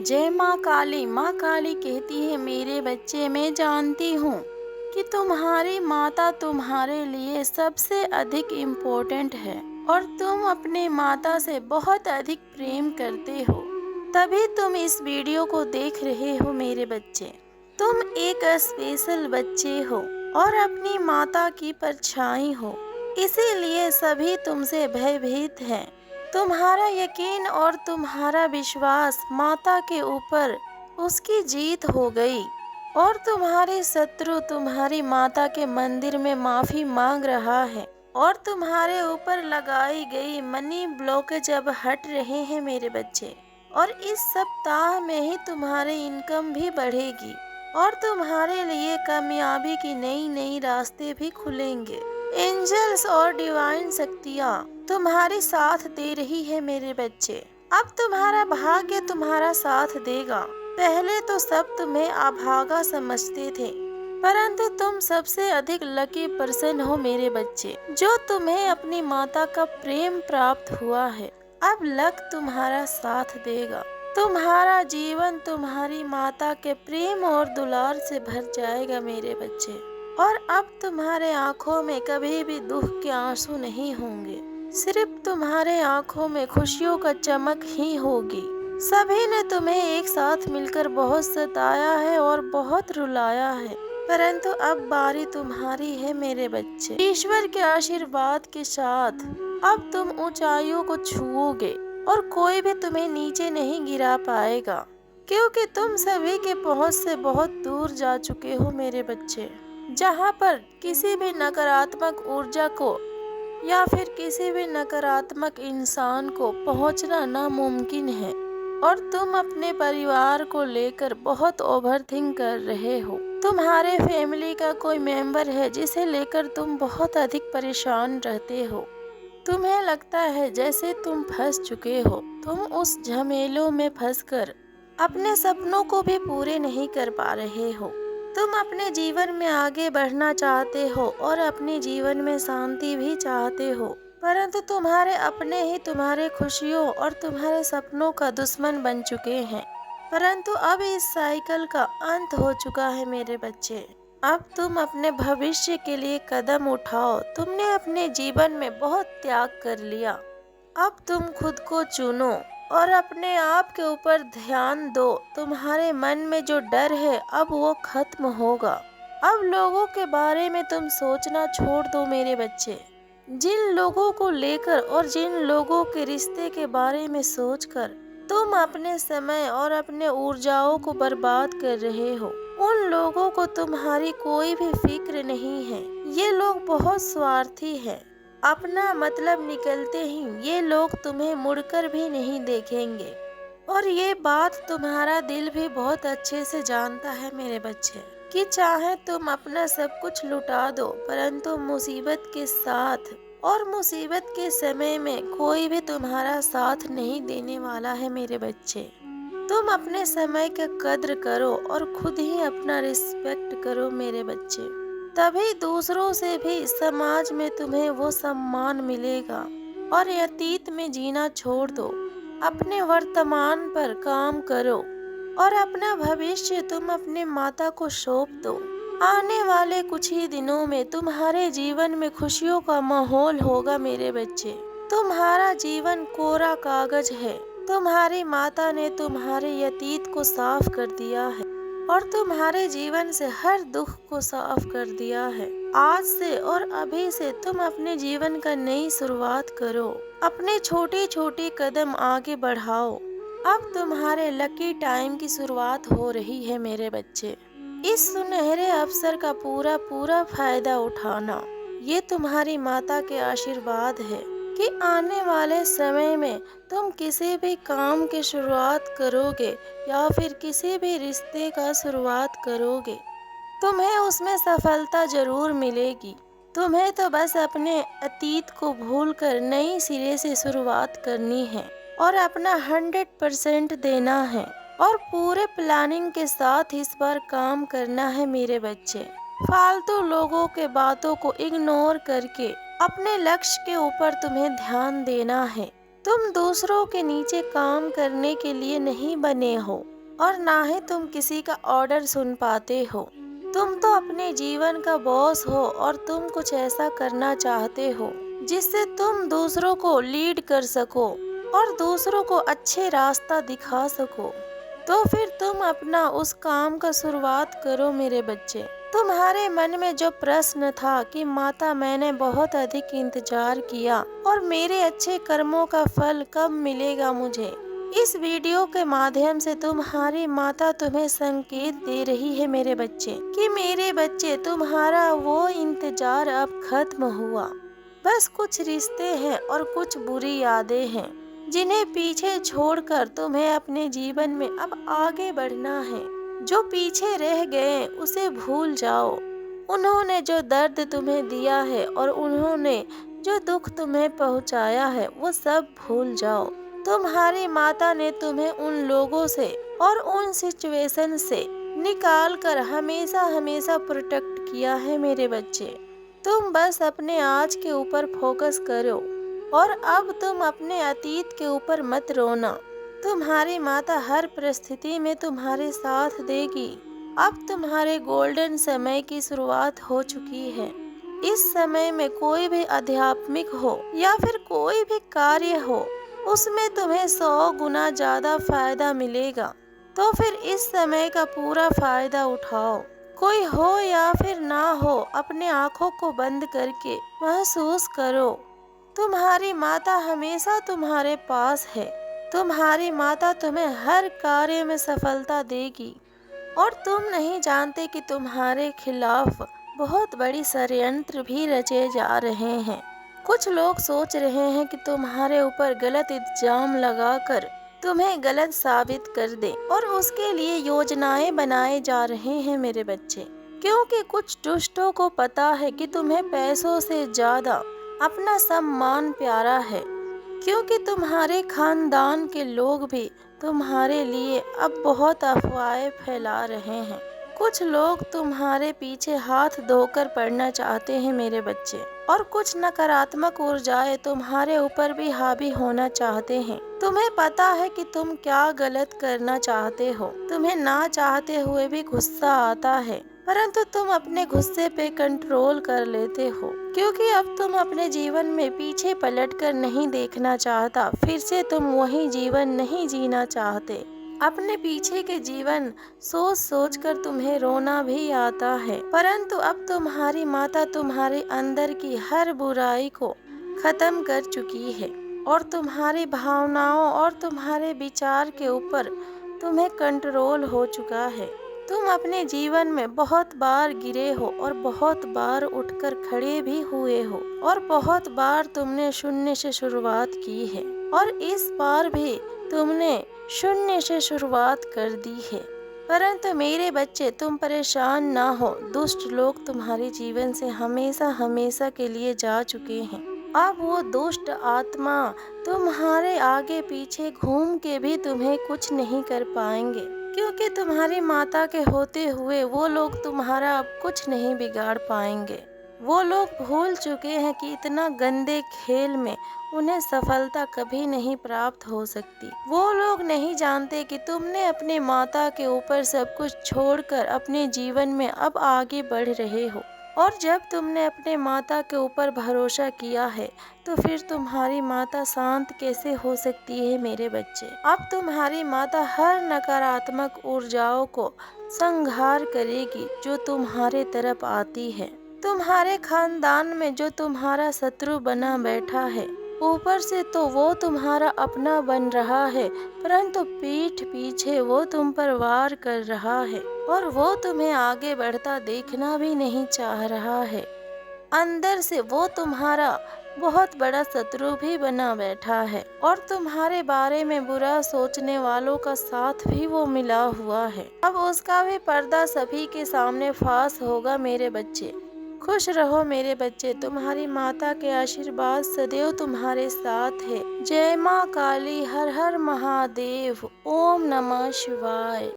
जय माँ काली कहती है मेरे बच्चे, मैं जानती हूँ कि तुम्हारी माता तुम्हारे लिए सबसे अधिक इम्पोर्टेंट है और तुम अपने माता से बहुत अधिक प्रेम करते हो, तभी तुम इस वीडियो को देख रहे हो मेरे बच्चे। तुम एक स्पेशल बच्चे हो और अपनी माता की परछाई हो, इसीलिए सभी तुमसे भयभीत हैं। तुम्हारा यकीन और तुम्हारा विश्वास माता के ऊपर उसकी जीत हो गई और तुम्हारे शत्रु तुम्हारी माता के मंदिर में माफी मांग रहा है और तुम्हारे ऊपर लगाई गई मनी ब्लॉकेज अब हट रहे हैं मेरे बच्चे। और इस सप्ताह में ही तुम्हारी इनकम भी बढ़ेगी और तुम्हारे लिए कामयाबी की नई नई रास्ते भी खुलेंगे। एंजल्स और डिवाइन शक्तियाँ तुम्हारे साथ दे रही है मेरे बच्चे। अब तुम्हारा भाग्य तुम्हारा साथ देगा। पहले तो सब तुम्हें अभागा समझते थे, परंतु तुम सबसे अधिक लकी पर्सन हो मेरे बच्चे, जो तुम्हें अपनी माता का प्रेम प्राप्त हुआ है। अब लक तुम्हारा साथ देगा। तुम्हारा जीवन तुम्हारी माता के प्रेम और दुलार से भर जाएगा मेरे बच्चे। और अब तुम्हारे आँखों में कभी भी दुख के आंसू नहीं होंगे, सिर्फ तुम्हारे आँखों में खुशियों का चमक ही होगी। सभी ने तुम्हें एक साथ मिलकर बहुत सताया है और बहुत रुलाया है, परंतु अब बारी तुम्हारी है मेरे बच्चे। ईश्वर के आशीर्वाद के साथ अब तुम ऊंचाइयों को छुओगे और कोई भी तुम्हें नीचे नहीं गिरा पाएगा, क्योंकि तुम सभी के पहुंच से बहुत दूर जा चुके हो मेरे बच्चे, जहां पर किसी भी नकारात्मक ऊर्जा को या फिर किसी भी नकारात्मक इंसान को पहुंचना नामुमकिन है। और तुम अपने परिवार को लेकर बहुत ओवरथिंक कर रहे हो। तुम्हारे फैमिली का कोई मेंबर है जिसे लेकर तुम बहुत अधिक परेशान रहते हो। तुम्हें लगता है जैसे तुम फंस चुके हो। तुम उस झमेलों में फंसकर अपने सपनों को भी पूरे नहीं कर पा रहे हो। तुम अपने जीवन में आगे बढ़ना चाहते हो और अपने जीवन में शांति भी चाहते हो, परंतु तुम्हारे अपने ही तुम्हारे खुशियों और तुम्हारे सपनों का दुश्मन बन चुके हैं। परंतु अब इस साइकिल का अंत हो चुका है मेरे बच्चे। अब तुम अपने भविष्य के लिए कदम उठाओ। तुमने अपने जीवन में बहुत त्याग कर लिया। अब तुम खुद को चुनो और अपने आप के ऊपर ध्यान दो। तुम्हारे मन में जो डर है अब वो खत्म होगा। अब लोगों के बारे में तुम सोचना छोड़ दो मेरे बच्चे। जिन लोगों को लेकर और जिन लोगों के रिश्ते के बारे में सोचकर तुम अपने समय और अपने ऊर्जाओं को बर्बाद कर रहे हो, उन लोगों को तुम्हारी कोई भी फिक्र नहीं है। ये लोग बहुत स्वार्थी हैं। अपना मतलब निकलते ही ये लोग तुम्हें मुड़कर भी नहीं देखेंगे और ये बात तुम्हारा दिल भी बहुत अच्छे से जानता है मेरे बच्चे, कि चाहे तुम अपना सब कुछ लुटा दो, परंतु मुसीबत के साथ और मुसीबत के समय में कोई भी तुम्हारा साथ नहीं देने वाला है मेरे बच्चे। तुम अपने समय का कद्र करो और खुद ही अपना रिस्पेक्ट करो मेरे बच्चे, तभी दूसरों से भी समाज में तुम्हें वो सम्मान मिलेगा। और अतीत में जीना छोड़ दो, अपने वर्तमान पर काम करो और अपना भविष्य तुम अपने माता को सौंप दो। आने वाले कुछ ही दिनों में तुम्हारे जीवन में खुशियों का माहौल होगा मेरे बच्चे। तुम्हारा जीवन कोरा कागज है। तुम्हारी माता ने तुम्हारे अतीत को साफ कर दिया है और तुम्हारे जीवन से हर दुख को साफ कर दिया है। आज से और अभी से तुम अपने जीवन का नई शुरुआत करो। अपने छोटे छोटे कदम आगे बढ़ाओ। अब तुम्हारे लकी टाइम की शुरुआत हो रही है मेरे बच्चे। इस सुनहरे अवसर का पूरा पूरा फायदा उठाना। ये तुम्हारी माता के आशीर्वाद है कि आने वाले समय में तुम किसी भी काम की शुरुआत करोगे या फिर किसी भी रिश्ते का शुरुआत करोगे, तुम्हें उसमें सफलता जरूर मिलेगी। तुम्हें तो बस अपने अतीत को भूलकर नई सिरे से शुरुआत करनी है और अपना 100% देना है और पूरे प्लानिंग के साथ इस बार काम करना है मेरे बच्चे। फालतू लोगों के बातों को इग्नोर करके अपने लक्ष्य के ऊपर तुम्हें ध्यान देना है। तुम दूसरों के नीचे काम करने के लिए नहीं बने हो। और ना ही तुम किसी का ऑर्डर सुन पाते हो। तुम तो अपने जीवन का बॉस हो और तुम कुछ ऐसा करना चाहते हो जिससे तुम दूसरों को लीड कर सको और दूसरों को अच्छे रास्ता दिखा सको। तो फिर तुम अपना उस काम का शुरुआत करो मेरे बच्चे। तुम्हारे मन में जो प्रश्न था कि माता मैंने बहुत अधिक इंतजार किया और मेरे अच्छे कर्मों का फल कब मिलेगा मुझे, इस वीडियो के माध्यम से तुम्हारी माता तुम्हें संकेत दे रही है मेरे बच्चे कि मेरे बच्चे तुम्हारा वो इंतजार अब खत्म हुआ। बस कुछ रिश्ते हैं और कुछ बुरी यादें हैं जिन्हें पीछे छोड़कर तुम्हें अपने जीवन में अब आगे बढ़ना है। जो पीछे रह गए उसे भूल जाओ। उन्होंने जो दर्द तुम्हें दिया है और उन्होंने जो दुख तुम्हें पहुंचाया है वो सब भूल जाओ। तुम्हारी माता ने तुम्हें उन लोगों से और उन सिचुएशन से निकाल कर हमेशा हमेशा प्रोटेक्ट किया है मेरे बच्चे। तुम बस अपने आज के ऊपर फोकस करो और अब तुम अपने अतीत के ऊपर मत रोना। तुम्हारी माता हर परिस्थिति में तुम्हारे साथ देगी। अब तुम्हारे गोल्डन समय की शुरुआत हो चुकी है। इस समय में कोई भी आध्यात्मिक हो या फिर कोई भी कार्य हो उसमें तुम्हें 100 गुना ज्यादा फायदा मिलेगा। तो फिर इस समय का पूरा फायदा उठाओ। कोई हो या फिर ना हो, अपने आँखों को बंद करके महसूस करो तुम्हारी माता हमेशा तुम्हारे पास है। तुम्हारी माता तुम्हें हर कार्य में सफलता देगी और तुम नहीं जानते कि तुम्हारे खिलाफ बहुत बड़ी षड्यंत्र भी रचे जा रहे हैं। कुछ लोग सोच रहे हैं कि तुम्हारे ऊपर गलत इल्जाम लगाकर तुम्हें गलत साबित कर दे और उसके लिए योजनाएं बनाए जा रहे हैं मेरे बच्चे। क्योंकि कुछ दुष्टों को पता है कि तुम्हें पैसों से ज्यादा अपना सम्मान प्यारा है। क्योंकि तुम्हारे खानदान के लोग भी तुम्हारे लिए अब बहुत अफवाहें फैला रहे हैं। कुछ लोग तुम्हारे पीछे हाथ धोकर पड़ना चाहते हैं मेरे बच्चे और कुछ नकारात्मक ऊर्जाएं तुम्हारे ऊपर भी हावी होना चाहते हैं। तुम्हें पता है कि तुम क्या गलत करना चाहते हो। तुम्हें ना चाहते हुए भी गुस्सा आता है, परंतु तुम अपने गुस्से पे कंट्रोल कर लेते हो क्योंकि अब तुम अपने जीवन में पीछे पलटकर नहीं देखना चाहता। फिर से तुम वही जीवन नहीं जीना चाहते। अपने पीछे के जीवन सोच सोच कर तुम्हें रोना भी आता है, परंतु अब तुम्हारी माता तुम्हारे अंदर की हर बुराई को खत्म कर चुकी है और तुम्हारी भावनाओं और तुम्हारे विचार के ऊपर तुम्हें कंट्रोल हो चुका है। तुम अपने जीवन में बहुत बार गिरे हो और बहुत बार उठकर खड़े भी हुए हो और बहुत बार तुमने शून्य से शुरुआत की है और इस बार भी तुमने शून्य से शुरुआत कर दी है। परंतु मेरे बच्चे तुम परेशान ना हो। दुष्ट लोग तुम्हारे जीवन से हमेशा हमेशा के लिए जा चुके हैं। अब वो दुष्ट आत्मा तुम्हारे आगे पीछे घूम के भी तुम्हें कुछ नहीं कर पाएंगे क्योंकि तुम्हारी माता के होते हुए वो लोग तुम्हारा अब कुछ नहीं बिगाड़ पाएंगे। वो लोग भूल चुके हैं कि इतना गंदे खेल में उन्हें सफलता कभी नहीं प्राप्त हो सकती। वो लोग नहीं जानते कि तुमने अपने माता के ऊपर सब कुछ छोड़कर अपने जीवन में अब आगे बढ़ रहे हो और जब तुमने अपने माता के ऊपर भरोसा किया है तो फिर तुम्हारी माता शांत कैसे हो सकती है मेरे बच्चे। अब तुम्हारी माता हर नकारात्मक ऊर्जाओं को संहार करेगी जो तुम्हारे तरफ आती है। तुम्हारे खानदान में जो तुम्हारा शत्रु बना बैठा है, ऊपर से तो वो तुम्हारा अपना बन रहा है, परंतु पीठ पीछे वो तुम पर वार कर रहा है और वो तुम्हें आगे बढ़ता देखना भी नहीं चाह रहा है। अंदर से वो तुम्हारा बहुत बड़ा शत्रु भी बना बैठा है और तुम्हारे बारे में बुरा सोचने वालों का साथ भी वो मिला हुआ है। अब उसका भी पर्दा सभी के सामने फाश होगा मेरे बच्चे। खुश रहो मेरे बच्चे। तुम्हारी माता के आशीर्वाद सदैव तुम्हारे साथ है। जय माँ काली, हर हर महादेव, ओम नमः शिवाय।